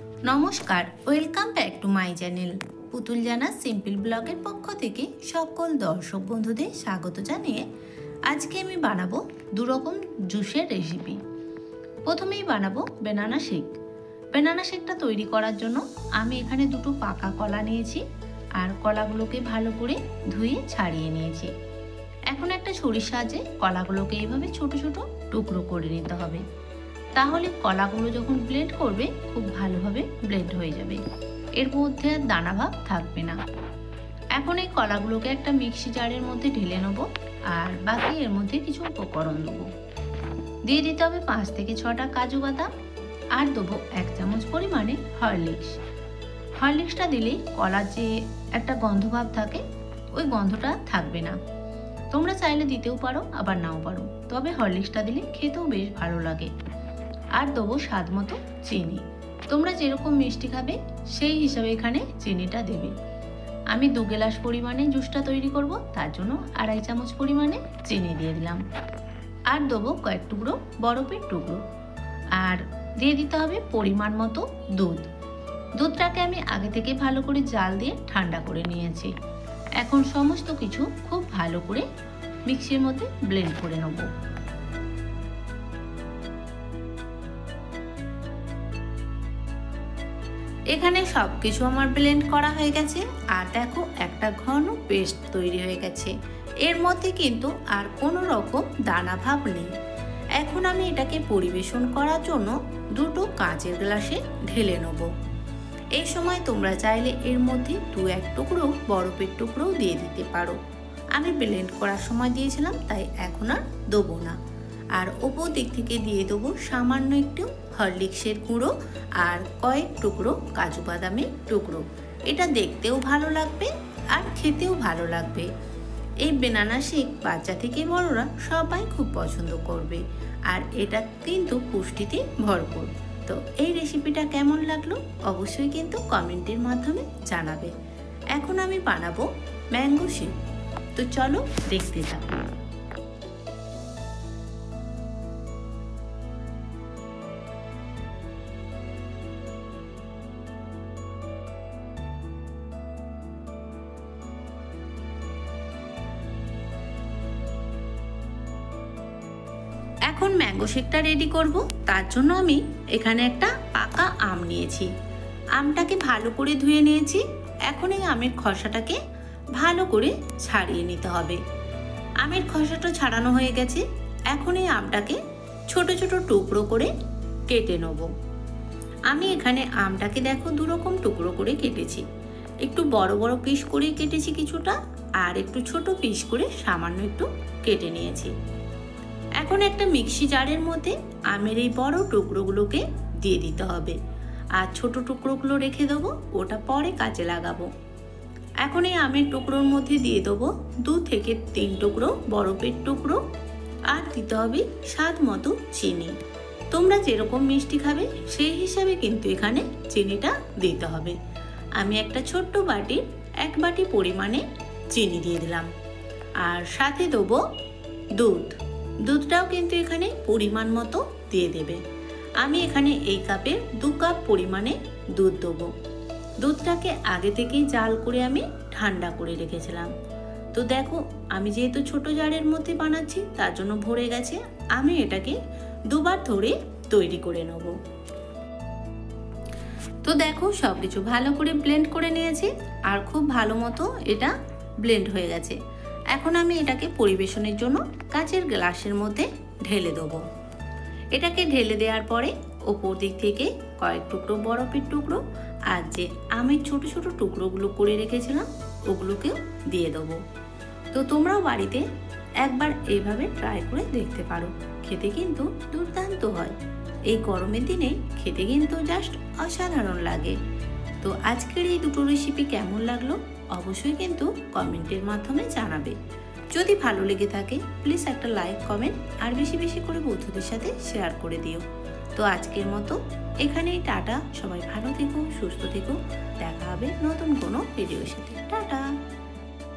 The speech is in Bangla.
নমস্কার, welcome back to my channel. পুতুল জানা সিম্পল ব্লগের পক্ষ থেকে সকল দর্শক বন্ধুদের স্বাগত জানিয়ে আজকে আমি বানাবো দুরকম জুসের রেসিপি। প্রথমেই বানাবো বেনানা শেক। বেনানা শেকটা তৈরি করার জন্য আমি এখানে দুটো পাকা কলা নিয়েছি আর কলাগুলোকে ভালো করে ধুয়ে ছাড়িয়ে নিয়েছি। এখন একটা ছুরির সাহায্যে কলাগুলোকে এইভাবে ছোট ছোট টুকরো করে নিতে হবে, তাহলে কলাগুলো যখন ব্লেন্ড করবে খুব ভালোভাবে ব্লেন্ড হয়ে যাবে, এর মধ্যে আর দানা ভাব থাকবে না। এখন এই কলাগুলোকে একটা মিক্সি জারের মধ্যে ঢেলে নেব আর বাকি এর মধ্যে কিছু উপকরণ দেবো। দিয়ে দিতে হবে 5 থেকে 6টা কাজু বাদাম আর দেবো 1 চামচ পরিমাণে হরলিক্স। হরলিক্সটা দিলেই কলার যে একটা গন্ধ ভাব থাকে ওই গন্ধটা থাকবে না। তোমরা চাইলে দিতেও পারো আবার নাও পারো, তবে হরলিক্সটা দিলে খেতেও বেশ ভালো লাগে। আর দেবো স্বাদ মতো চিনি। তোমরা যেরকম মিষ্টি খাবে সেই হিসাবে এখানে চিনিটা দেবে। আমি 2 গ্লাস পরিমাণে জুসটা তৈরি করব, তার জন্য 2.5 চামচ পরিমাণে চিনি দিয়ে দিলাম। আর দেবো কয়েক টুকরো বরফের টুকরো, আর দিয়ে দিতে হবে পরিমাণ মতো দুধ। দুধটাকে আমি আগে থেকে ভালো করে জাল দিয়ে ঠান্ডা করে নিয়েছি। এখন সমস্ত কিছু খুব ভালো করে মিক্সির মধ্যে ব্লেন্ড করে নেব। এখানে সব কিছু আমার ব্লেন্ড করা হয়ে গেছে আর দেখো একটা ঘন পেস্ট তৈরি হয়ে গেছে। এর মধ্যে কিন্তু আর কোনো রকম দানা ভাব নেই। এখন আমি এটাকে পরিবেশন করার জন্য দুটো কাঁচের গ্লাসে ঢেলে নেব। এই সময় তোমরা চাইলে এর মধ্যে 2-1 টুকরো বরফের টুকরোও দিয়ে দিতে পারো। আমি ব্লেন্ড করার সময় দিয়েছিলাম, তাই এখন আর দেবো না। আর ওপর দিক থেকে দিয়ে দেবো সামান্য একটু হরলিক্সের গুঁড়ো আর কয়েক টুকরো কাজু বাদামের টুকরো। এটা দেখতেও ভালো লাগবে আর খেতেও ভালো লাগবে। এই বেনানা শেক বাচ্চা থেকে বড়রা সবাই খুব পছন্দ করবে আর এটা কিন্তু পুষ্টিতে ভরপুর। তো এই রেসিপিটা কেমন লাগলো অবশ্যই কিন্তু কমেন্টের মাধ্যমে জানাবে। এখন আমি বানাবো ম্যাঙ্গো শেক। তো চলো দেখতে থাকো। এখন ম্যাঙ্গো শেকটা রেডি করব, তার জন্য আমি এখানে একটা পাকা আম নিয়েছি। আমটাকে ভালো করে ধুয়ে নিয়েছি। এখন এই আমের খোসাটাকে ভালো করে ছাড়িয়ে নিতে হবে। আমের খোসাটা ছাড়ানো হয়ে গেছে। এখন এই আমটাকে ছোট ছোট টুকরো করে কেটে নেব। আমি এখানে আমটাকে দেখো 2 রকম টুকরো করে কেটেছি। একটু বড় বড় পিস করে কেটেছি কিছুটা, আর একটু ছোট পিস করে সামান্য একটু কেটে নিয়েছি। এখন একটা মিক্সি জারের মধ্যে আমের এই বড় টুকরোগুলোকে দিয়ে দিতে হবে আর ছোট টুকরোগুলো রেখে দেবো, ওটা পরে কাজে লাগাবো। এখন এই আমের টুকরোর মধ্যে দিয়ে দেবো 2 থেকে 3 টুকরো বরফের টুকরো আর দিতে হবে স্বাদ মতো চিনি। তোমরা যেরকম মিষ্টি খাবে সেই হিসাবে কিন্তু এখানে চিনিটা দিতে হবে। আমি একটা ছোট্ট বাটির 1 বাটি পরিমাণে চিনি দিয়ে দিলাম আর সাথে দেবো দুধ। দুধটাও কিন্তু এখানে পরিমাণ মতো দিয়ে দেবে। আমি এখানে এই কাপের 2 কাপ পরিমাণে দুধ দেবো। দুধটাকে আগে থেকেই জাল করে আমি ঠান্ডা করে রেখেছিলাম। তো দেখো আমি যেহেতু ছোট জারের মধ্যে বানাচ্ছি তার জন্য ভরে গেছে। আমি এটাকে 2 বার ধরে তৈরি করে নেব। তো দেখো সব কিছু ভালো করে ব্লেন্ড করে নিয়েছি আর খুব ভালো মতো এটা ব্লেন্ড হয়ে গেছে। এখন আমি এটাকে পরিবেশনের জন্য কাচের গ্লাসের মধ্যে ঢেলে দেবো। এটাকে ঢেলে দেওয়ার পরে ওপর দিক থেকে কয়েক টুকরো বরফের টুকরো আর যে আমি ছোট ছোট টুকরোগুলো করে রেখেছিলাম ওগুলোকেও দিয়ে দেবো। তো তোমরাও বাড়িতে একবার এইভাবে ট্রাই করে দেখতে পারো, খেতে কিন্তু দুর্দান্ত হয়। এই গরমের দিনে খেতে কিন্তু জাস্ট অসাধারণ লাগে। তো আজকের এই দুটো রেসিপি কেমন লাগলো অবশ্যই কিন্তু কমেন্টের মাধ্যমে জানাবে। যদি ভালো লেগে থাকে প্লিজ একটা লাইক কমেন্ট আর বেশি বেশি করে বন্ধুদের সাথে শেয়ার করে দিও। তো আজকের মতো এখানেই টাটা। সবাই ভালো থেকো, সুস্থ থেকো। দেখা হবে নতুন কোনো ভিডিওর সাথে।